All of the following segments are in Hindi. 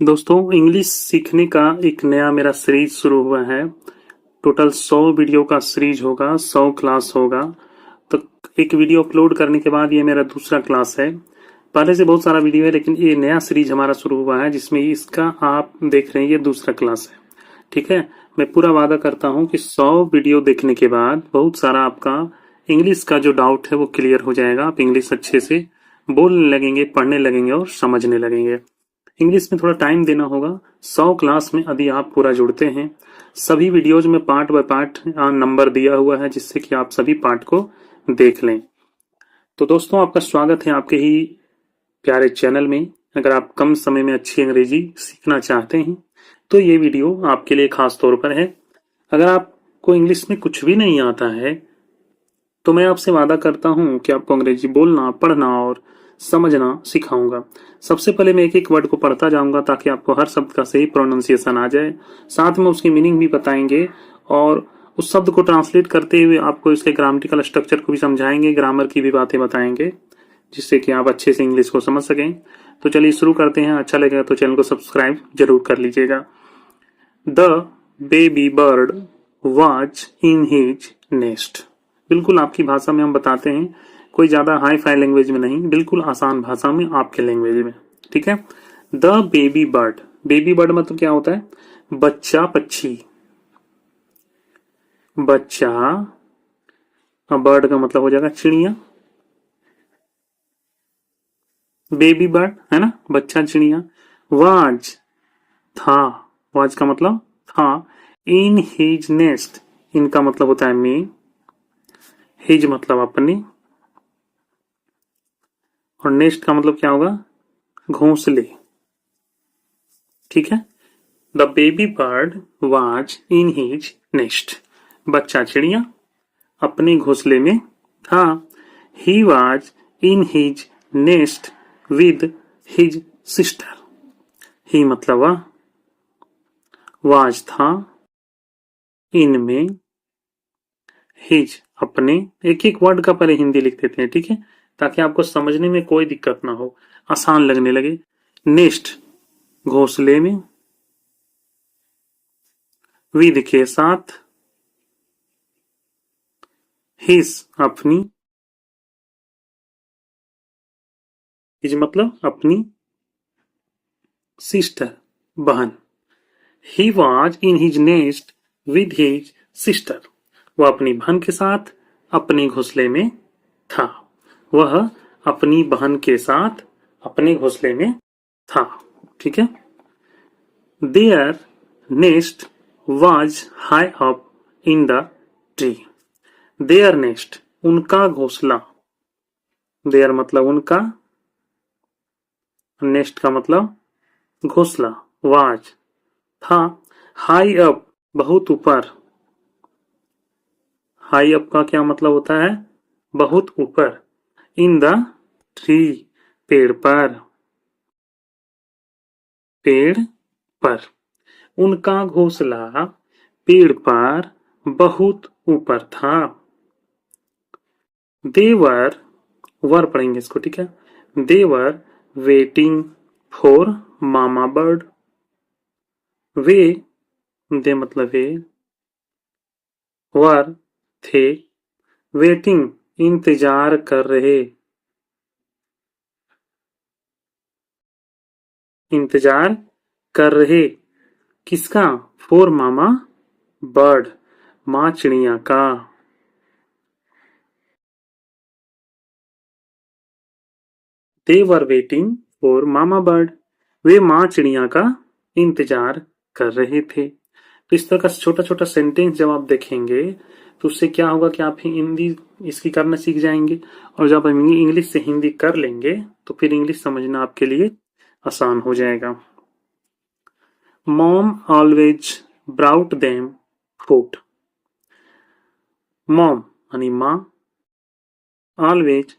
दोस्तों इंग्लिश सीखने का एक नया मेरा सीरीज शुरू हुआ है। टोटल 100 वीडियो का सीरीज होगा, 100 क्लास होगा। तो एक वीडियो अपलोड करने के बाद ये मेरा दूसरा क्लास है। पहले से बहुत सारा वीडियो है लेकिन ये नया सीरीज हमारा शुरू हुआ है जिसमें इसका आप देख रहे हैं, ये दूसरा क्लास है। ठीक है, मैं पूरा वादा करता हूँ कि 100 वीडियो देखने के बाद बहुत सारा आपका इंग्लिश का जो डाउट है वो क्लियर हो जाएगा। आप इंग्लिश अच्छे से बोलने लगेंगे, पढ़ने लगेंगे और समझने लगेंगे। इंग्लिश में थोड़ा टाइम देना होगा। 100 क्लास में यदि आप पूरा जुड़ते हैं, सभी वीडियोज में पार्ट बाय पार्ट नंबर दिया हुआ है जिससे कि आप सभी पार्ट को देख लें। तो दोस्तों आपका स्वागत है आपके ही प्यारे चैनल में। अगर आप कम समय में अच्छी अंग्रेजी सीखना चाहते हैं तो ये वीडियो आपके लिए खास तौर पर है। अगर आपको इंग्लिश में कुछ भी नहीं आता है तो मैं आपसे वादा करता हूं कि आपको अंग्रेजी बोलना, पढ़ना और समझना सिखाऊंगा। सबसे पहले मैं एक एक वर्ड को पढ़ता जाऊंगा ताकि आपको हर शब्द का सही प्रोनाउंसिएशन आ जाए। साथ में उसकी मीनिंग भी बताएंगे और उस शब्द को ट्रांसलेट करते हुए आपको इसके ग्रामेटिकल स्ट्रक्चर को भी समझाएंगे, ग्रामर की भी बातें बताएंगे जिससे कि आप अच्छे से इंग्लिश को समझ सकें। तो चलिए शुरू करते हैं। अच्छा लगेगा तो चैनल को सब्सक्राइब जरूर कर लीजिएगा। The baby bird watch in his nest. बिल्कुल आपकी भाषा में हम बताते हैं, कोई ज्यादा हाई फाई लैंग्वेज में नहीं, बिल्कुल आसान भाषा में, आपके लैंग्वेज में। ठीक है। The baby bird, baby bird मतलब क्या होता है? बच्चा पक्षी। बच्चा, बर्ड का मतलब हो जाएगा चिड़िया। बेबी बर्ड है ना, बच्चा चिड़िया। वाज, था, वाज का मतलब था। इन हिज नेस्ट, इनका मतलब होता है में, हिज मतलब अपने, और नेस्ट का मतलब क्या होगा? घोंसले। ठीक है। The baby bird was in his nest, बच्चा चिड़िया अपने घोंसले में था। He was in his nest with his sister. He मतलब वह, वाज था, इन में, हिज अपने। एक एक वर्ड का पहले हिंदी लिख देते हैं, ठीक है, ताकि आपको समझने में कोई दिक्कत ना हो, आसान लगने लगे। नेस्ट घोंसले में, विद के साथ, हिज अपनी, हिज मतलब अपनी, सिस्टर बहन। He was in his nest with his sister, वह अपनी बहन के साथ अपने घोंसले में था। वह अपनी बहन के साथ अपने घोंसले में था। ठीक है। There nest was high up in the tree. There nest उनका घोंसला, देयर मतलब उनका, नेस्ट का मतलब घोंसला, वाज था, हाई अप बहुत ऊपर। हाई अप का क्या मतलब होता है? बहुत ऊपर। इन द ट्री पेड़ पर, पेड़ पर। उनका घोंसला पेड़ पर बहुत ऊपर था। देवर, वर पढ़ेंगे इसको, ठीक है। They were waiting for mama bird. वे, दे मतलब वे, वर थे, वेटिंग इंतजार कर रहे, इंतजार कर रहे किसका? फॉर मामा बर्ड, माँ चिड़िया का। They were waiting for mama bird, वे माँ चिड़िया का इंतजार कर रहे थे। तो इस तरह का छोटा छोटा सेंटेंस जब आप देखेंगे तो उससे क्या होगा कि आप हिंदी इसकी करना सीख जाएंगे, और जब हम इंग्लिश से हिंदी कर लेंगे तो फिर इंग्लिश समझना आपके लिए आसान हो जाएगा। Mom always brought them food. Mom यानी माँ, ऑलवेज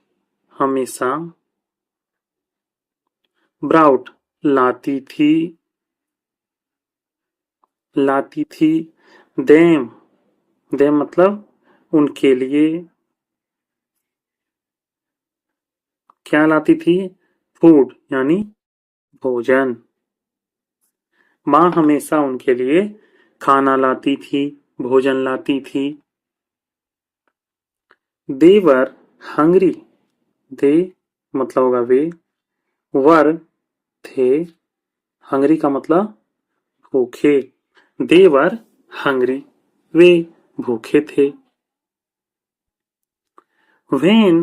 हमेशा, ब्राउट लाती थी, लाती थी, देम, देम मतलब उनके लिए, क्या लाती थी? फूड यानी भोजन। माँ हमेशा उनके लिए खाना लाती थी, भोजन लाती थी। दे वर हंग्री, दे मतलब होगा वे, वर थे, हंग्री का मतलब भूखे। दे वर हंग्री, वे भूखे थे। वेन,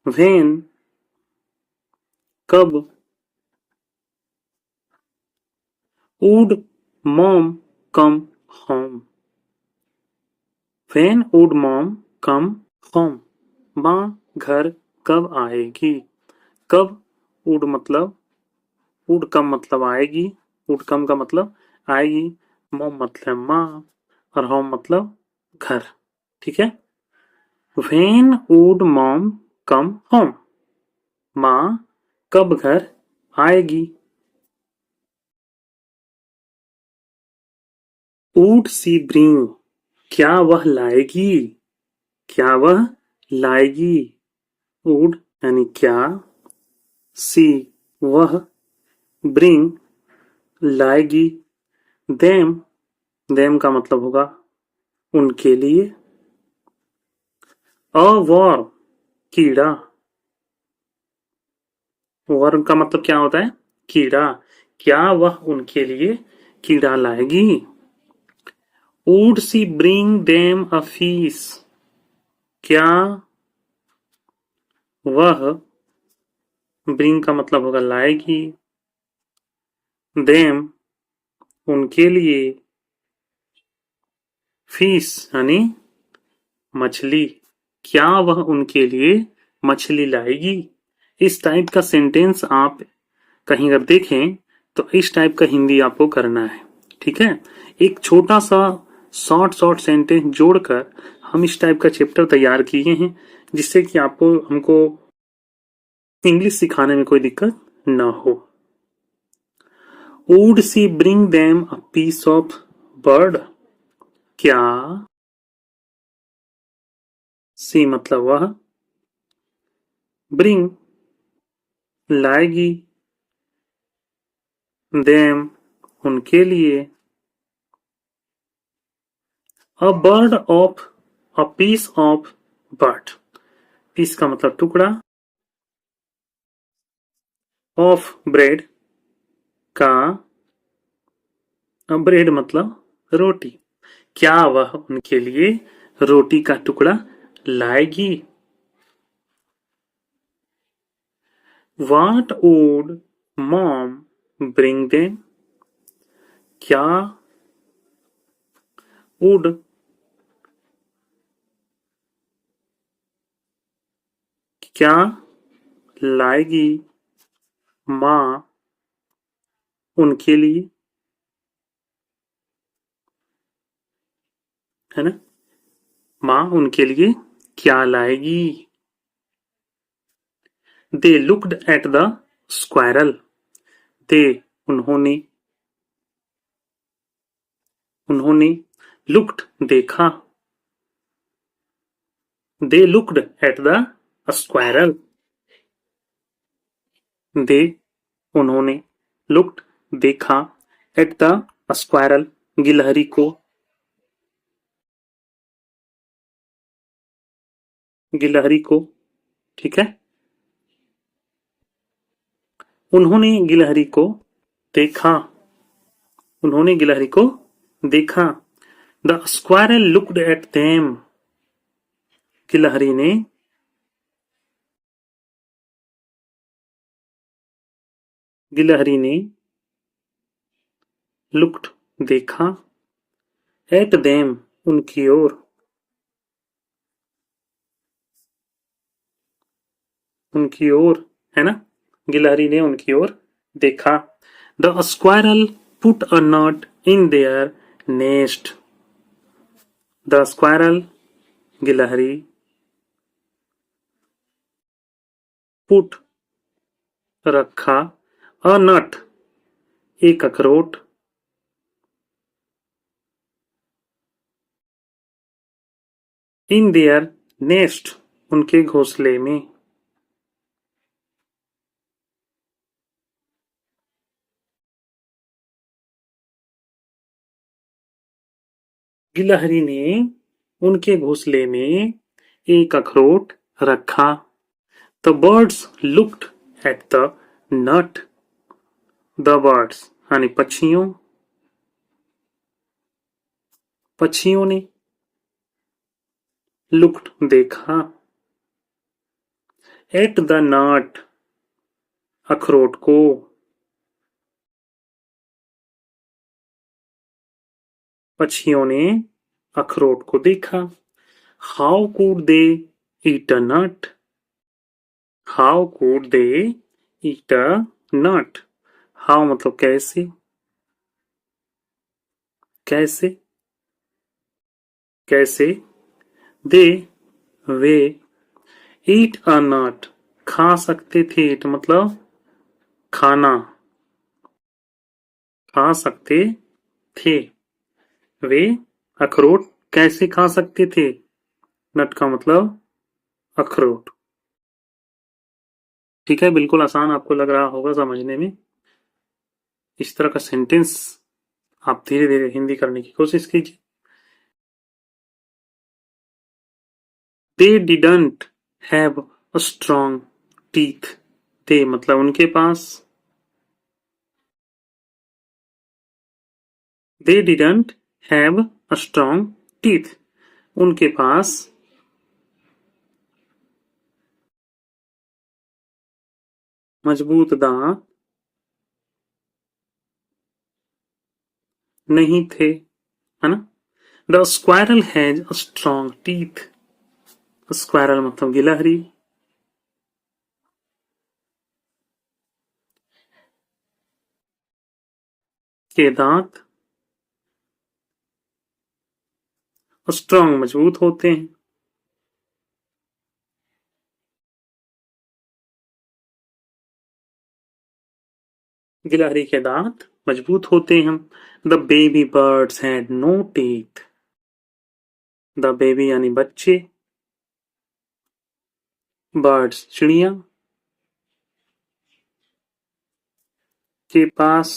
वेन कब, would mom come home, when would mom come home, माँ घर कब आएगी। कब, वुड मतलब, वुड कम मतलब आएगी, वुड कम का मतलब आएगी, मॉम मतलब माँ, और होम मतलब घर। ठीक है। When would mom come home, माँ कब घर आएगी। वुड सी ब्रिंग, क्या वह लाएगी, क्या वह लाएगी। वुड यानी क्या, सी वह, ब्रिंग लाएगी, देम, देम का मतलब होगा उनके लिए। अ वॉर्म, कीड़ा, वर्म का मतलब क्या होता है, कीड़ा, क्या वह उनके लिए कीड़ा लाएगी। Would she bring them a fees, क्या वह, ब्रिंग का मतलब होगा लाएगी, देम उनके लिए, फीस यानी मछली, क्या वह उनके लिए मछली लाएगी। इस टाइप का सेंटेंस आप कहीं अगर देखें तो इस टाइप का हिंदी आपको करना है। ठीक है। एक छोटा सा शॉर्ट शॉर्ट सेंटेंस जोड़कर हम इस टाइप का चैप्टर तैयार किए हैं, जिससे कि आपको हमको इंग्लिश सिखाने में कोई दिक्कत ना हो। Would she bring them a piece of bird, क्या, सी मतलब वह, ब्रिंग लाएगी, देम उनके लिए, a bird of, a piece of bird, piece का मतलब टुकड़ा, ऑफ ब्रेड का, ब्रेड मतलब रोटी, क्या वह उनके लिए रोटी का टुकड़ा लाएगी। What would mom bring them, क्या would क्या लाएगी माँ उनके लिए, है ना, माँ उनके लिए क्या लाएगी। They looked at the squirrel, they उन्होंने, उन्होंने looked देखा, they looked at the squirrel, they उन्होंने looked देखा at the squirrel गिलहरी को, गिलहरी को। ठीक है। उन्होंने गिलहरी को देखा, उन्होंने गिलहरी को देखा। The squirrel looked at them, गिलहरी ने, गिलहरी ने लुक्ड देखा, एट देम उनकी ओर, उनकी ओर, है ना, गिलहरी ने उनकी ओर देखा। The squirrel put a nut in their nest, the squirrel गिलहरी, पुट रखा, अ नट एक अखरोट, इन देयर नेस्ट उनके घोंसले में। गिलहरी ने उनके घोंसले में एक अखरोट रखा। The birds looked at the nut. The birds यानी पक्षियों ने looked देखा at the nut अखरोट को। पक्षियों ने अखरोट को देखा। How could they eat a nut? How could they eat a nut? How मतलब कैसे, कैसे, कैसे they way eat a nut खा सकते थे। eat मतलब खाना, खा सकते थे। वे अखरोट कैसे खा सकते थे। नट का मतलब अखरोट। ठीक है, बिल्कुल आसान आपको लग रहा होगा समझने में। इस तरह का सेंटेंस आप धीरे धीरे हिंदी करने की कोशिश कीजिए। They didn't have a strong teeth. They मतलब उनके पास। They didn't have a strong teeth. उनके पास मजबूत दांत नहीं थे, है ना। The squirrel has a strong teeth. Squirrel मतलब गिलहरी। के दांत स्ट्रॉन्ग मजबूत होते हैं। गिलहरी के दांत मजबूत होते हैं। The baby birds had no teeth. The baby यानी बच्चे, बर्ड्स चिड़िया, के पास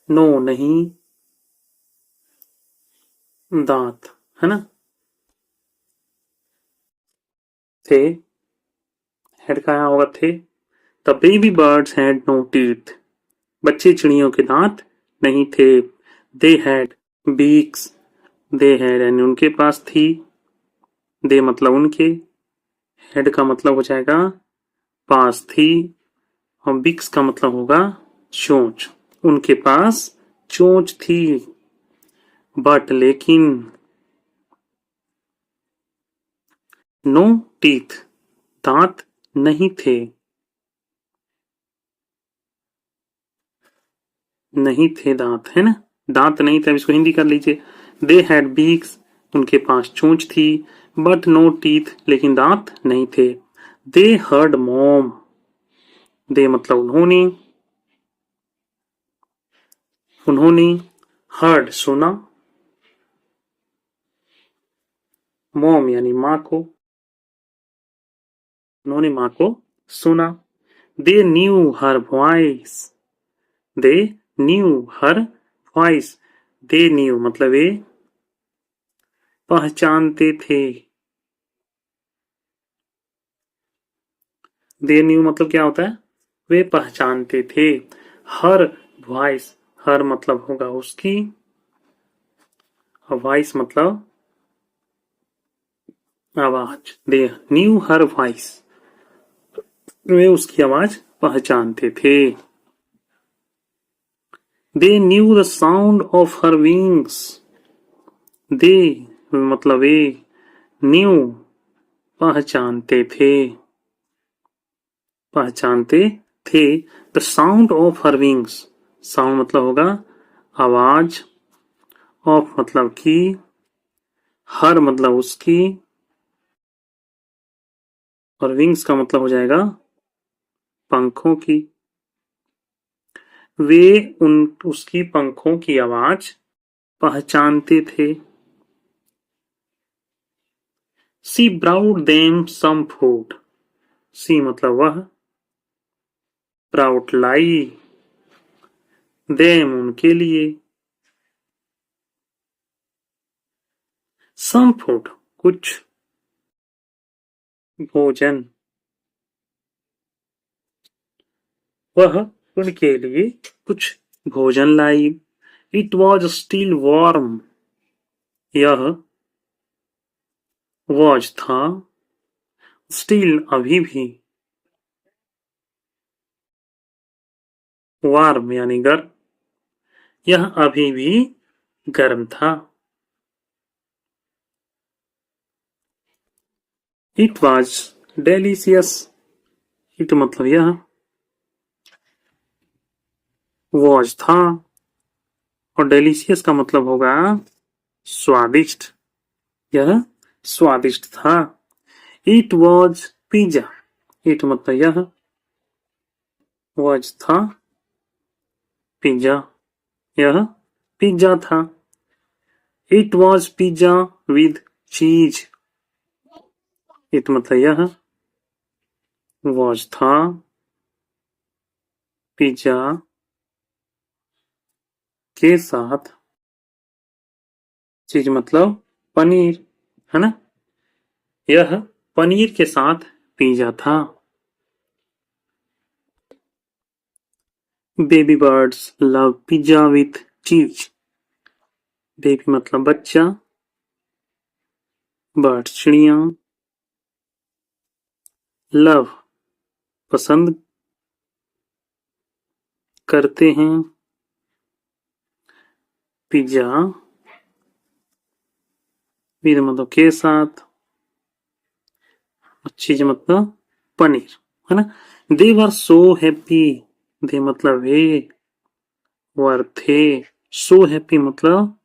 नो नहीं दांत, है ना। थे हेड का यहाँ होगा थे। The baby birds had no teeth. बच्चे चिड़ियों के दांत नहीं थे। They had beaks. They had यानी उनके पास थी। दे मतलब उनके। हेड का मतलब हो जाएगा पास थी। और बिक्स का मतलब होगा चोंच। उनके पास चोंच थी। बट लेकिन नो टीथ दांत नहीं थे। नहीं थे दांत, है ना। दांत नहीं थे, अब इसको हिंदी कर लीजिए। दे हैड बीक्स उनके पास चोंच थी। बट नो टीथ लेकिन दांत नहीं थे। दे हर्ड मॉम। दे मतलब उन्होंने। उन्होंने हर्ड सुना। मॉम यानी माँ को। उन्होंने माँ को सुना। They knew her voice. They knew her voice. They knew मतलब वे पहचानते थे। दे न्यू मतलब क्या होता है, वे पहचानते थे। हर वॉइस, हर मतलब होगा उसकी, वॉइस मतलब आवाज। दे न्यू हर वॉइस वे उसकी आवाज पहचानते थे। They knew the sound of her wings. They मतलब वे न्यू पहचानते थे। पहचानते थे the sound of her wings. Sound मतलब होगा आवाज। ऑफ मतलब की। हर मतलब उसकी। और विंग्स का मतलब हो जाएगा पंखों की। वे उसकी पंखों की आवाज पहचानते थे। सी ब्राउड देम सम फूड। सी मतलब वह। ब्राउड लाई देम उनके लिए। सम फूड कुछ भोजन, वह उनके लिए कुछ भोजन लाई। इट वॉज स्टिल वार्म, यह वॉज था, स्टिल अभी भी, वार्म यानी गर्म, यह अभी भी गर्म था। इट वॉज डेलिशियस, इट मतलब यह, वॉज था, और डेलिशियस का मतलब होगा स्वादिष्ट, यह स्वादिष्ट था। इट वॉज पिज्जा, इट मतलब यह, वॉज था, पिज्जा, यह पिज्जा था। इट वॉज पिज्जा विद चीज, इट मतलब यह, वॉज था, पिज्जा के साथ, चीज मतलब पनीर, है ना, यह पनीर के साथ पिज्जा था। Baby birds love pizza with चीज, बेबी मतलब बच्चा, बर्ड्स चिड़िया, लव पसंद करते हैं, पिज्जा विद मतलब के साथ, चीज मतलब पनीर, है ना। दे वर सो हैप्पी, दे मतलब वे, वर थे, सो हैप्पी मतलब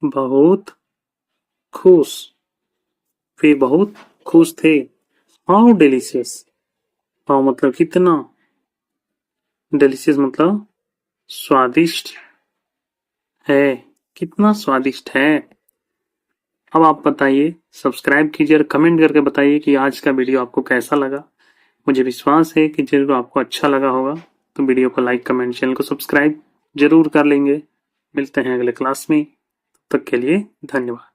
बहुत खुश, वे बहुत खुश थे। हाउ डिलीशियस, हाउ मतलब कितना, डिलीशियस मतलब स्वादिष्ट है, कितना स्वादिष्ट है। अब आप बताइए, सब्सक्राइब कीजिए और कमेंट करके बताइए कि आज का वीडियो आपको कैसा लगा। मुझे विश्वास है कि जरूर आपको अच्छा लगा होगा, तो वीडियो को लाइक कमेंट चैनल को सब्सक्राइब जरूर कर लेंगे। मिलते हैं अगले क्लास में, तब तक के लिए धन्यवाद।